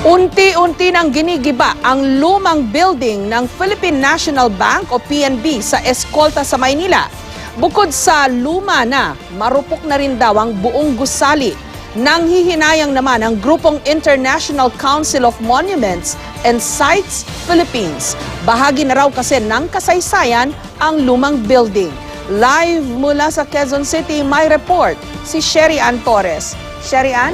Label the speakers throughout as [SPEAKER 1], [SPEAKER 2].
[SPEAKER 1] Unti-unti nang ginigiba ang lumang building ng Philippine National Bank o PNB sa Escolta sa Maynila. Bukod sa luma na, marupok na rin daw ang buong gusali. Nanghihinayang naman ang grupong International Council of Monuments and Sites Philippines. Bahagi na raw kasi ng kasaysayan ang lumang building. Live mula sa Quezon City, may report si Sherry Ann Torres. Sherry Ann?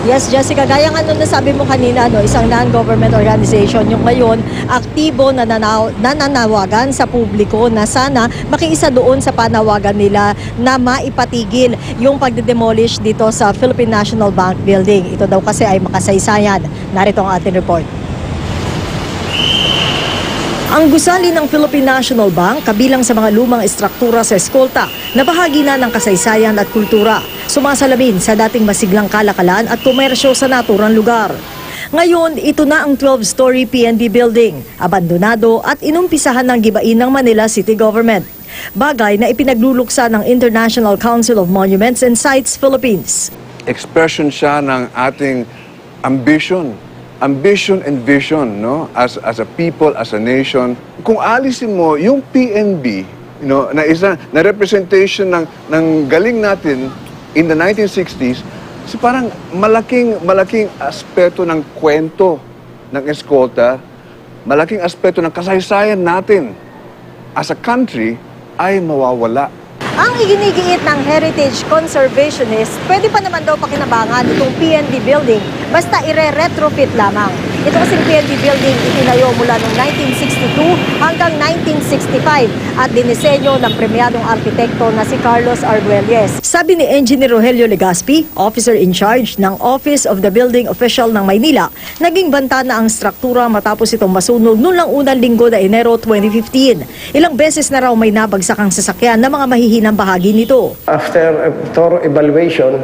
[SPEAKER 2] Yes, Jessica, gaya nga nung nasabi mo kanina, isang non-government organization yung ngayon aktibo na nananawagan sa publiko na sana makiisa doon sa panawagan nila na maipatigil yung pagdedemolish dito sa Philippine National Bank building. Ito daw kasi ay makasaysayan. Narito ang ating report. Ang gusali ng Philippine National Bank kabilang sa mga lumang estruktura sa Escolta na bahagi na ng kasaysayan at kultura, sumasalamin sa dating masiglang kalakalan at komersyo sa naturang lugar. Ngayon, ito na ang 12-story PNB building, abandonado at inumpisahan ng gibain ng Manila City Government. Bagay na ipinagluluksa ng International Council of Monuments and Sites Philippines.
[SPEAKER 3] Expression siya ng ating ambition and vision, no, as a people, as a nation. Kung alisin mo yung PNB, na representation ng galing natin in the 1960s, so parang malaking aspeto ng kwento ng Escolta, malaking aspeto ng kasaysayan natin as a country ay mawawala.
[SPEAKER 2] Ang iginigiit ng heritage conservationist, pwede pa naman daw pakinabangan itong PNB building basta ire-retrofit lamang. Ito kasing PNB building itinayo mula noong 1962 hanggang 1965 at dinisenyo ng premyadong arkitekto na si Carlos Arguelles. Sabi ni Engineer Rogelio Legaspi, officer in charge ng Office of the Building Official ng Maynila, naging banta na ang struktura matapos itong masunog noong lang unang linggo na Enero 2015. Ilang beses na raw may nabagsak ang sasakyan ng mga mahihinang bahagi nito.
[SPEAKER 4] After a thorough evaluation,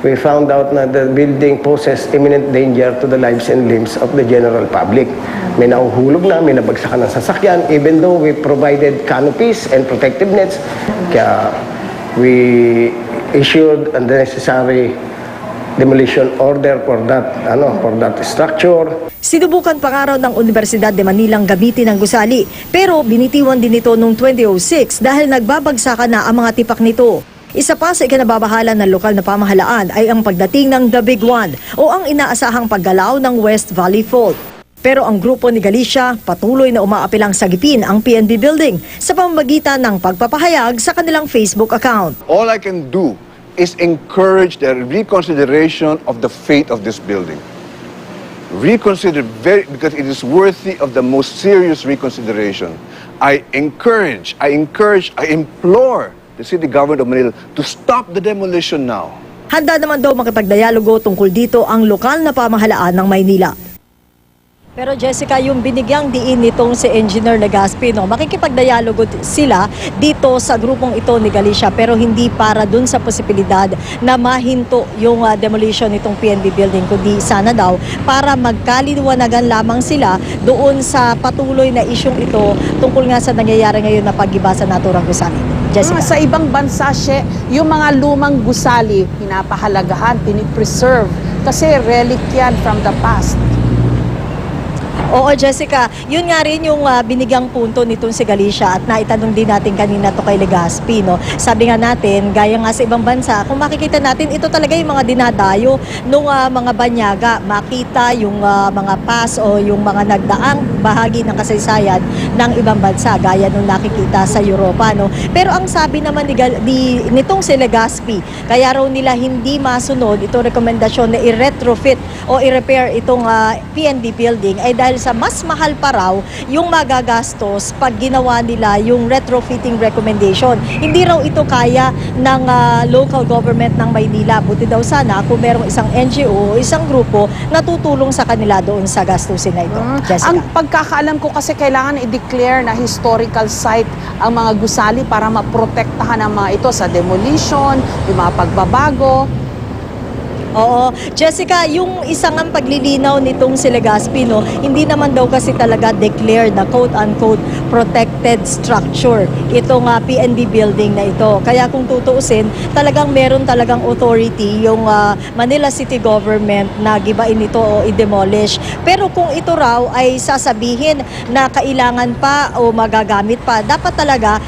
[SPEAKER 4] we found out na the building poses imminent danger to the lives and limbs of the general public. May nauhulog na, may nabagsakan ng sasakyan, even though we provided canopies and protective nets. Kaya we issued the necessary demolition order for that structure.
[SPEAKER 2] Sinubukan pa nga raw ng Universidad de Manila ang gamitin ng gusali, pero binitiwan din ito noong 2006 dahil nagbabagsakan na ang mga tipak nito. Isa pa sa ikinababahala ng lokal na pamahalaan ay ang pagdating ng The Big One o ang inaasahang paggalaw ng West Valley Fault. Pero ang grupo ni Galicia patuloy na umaapilang sagipin ang PNB building sa pamamagitan ng pagpapahayag sa kanilang Facebook account.
[SPEAKER 3] All I can do is encourage the reconsideration of the fate of this building. Reconsider because it is worthy of the most serious reconsideration. I implore the City Government of Manila to stop the demolition now.
[SPEAKER 2] Handa naman daw makipagdialogo tungkol dito ang lokal na pamahalaan ng Maynila. Pero Jessica, yung binigyang diin nitong si Engineer Legaspi, makikipagdialogo sila dito sa grupong ito ni Galicia pero hindi para dun sa posibilidad na mahinto yung demolition nitong PNB building, kundi sana daw para magkalinawagan lamang sila doon sa patuloy na isyong ito tungkol nga sa nangyayari ngayon na pag-iba sa naturang gusali. Jessica.
[SPEAKER 1] Sa ibang bansa, yung mga lumang gusali, pinapahalagahan, pinipreserve kasi relic yan from the past.
[SPEAKER 2] Oo, Jessica, yun nga rin yung binigyang punto nitong si Galicia at naitanong din natin kanina to kay Legaspi, no? Sabi nga natin, gaya nga sa ibang bansa, kung makikita natin, ito talaga yung mga dinadayo nung mga banyaga, makita yung mga pass o yung mga nagdaang bahagi ng kasaysayan ng ibang bansa, gaya nung nakikita sa Europa, no? Pero ang sabi naman nitong si Legaspi, kaya raw nila hindi masunod itong rekomendasyon na i-retrofit o i-repair itong PNB building ay dahil sa mas mahal pa raw yung magagastos pag ginawa nila yung retrofitting recommendation. Hindi raw ito kaya ng local government ng Maynila. Buti daw sana kung merong isang NGO o isang grupo na tutulong sa kanila doon sa gastusin na ito. Jessica.
[SPEAKER 1] Ang pagkakaalam ko kasi kailangan i-declare na historical site ang mga gusali para maprotektahan ang mga ito sa demolition, yung mga pagbabago.
[SPEAKER 2] Oo. Jessica, yung isang ang paglilinaw nitong si Legazpi, no, hindi naman daw kasi talaga declared na quote-unquote protected structure itong PNB building na ito. Kaya kung tutuusin, talagang meron talagang authority yung Manila City Government na gibain ito o i-demolish. Pero kung ito raw ay sasabihin na kailangan pa o magagamit pa, dapat talaga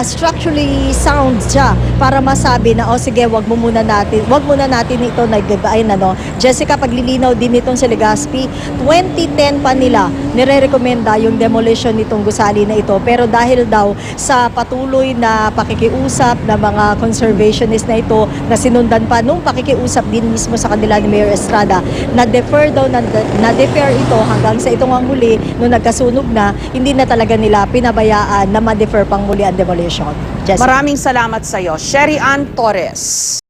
[SPEAKER 2] structurally sound siya para masabi na sige, wag muna natin ito naggibain, ano. Jessica, paglilinaw din nitong si Legazpi, 2010 pa nila nire-recommenda yung demolition nitong gusali na ito, pero dahil daw sa patuloy na pakikiusap ng mga conservationist na ito na sinundan pa nung pakikiusap din mismo sa kanila ni Mayor Estrada, na-defer ito hanggang sa itong ang huli nung nagkasunog na, hindi na talaga nila pinabayaan na ma-defer pang muli ang demolition. Jessica.
[SPEAKER 1] Maraming salamat sa iyo, Sherry Ann Torres.